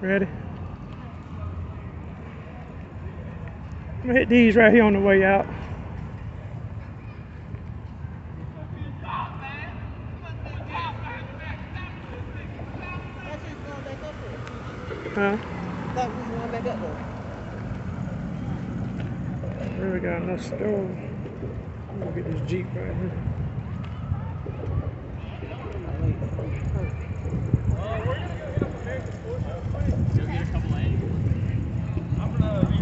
Ready? I'm gonna hit these right here on the way out. Huh? Thought we was going back up there. Really got enough stove. I'm gonna get this Jeep right here.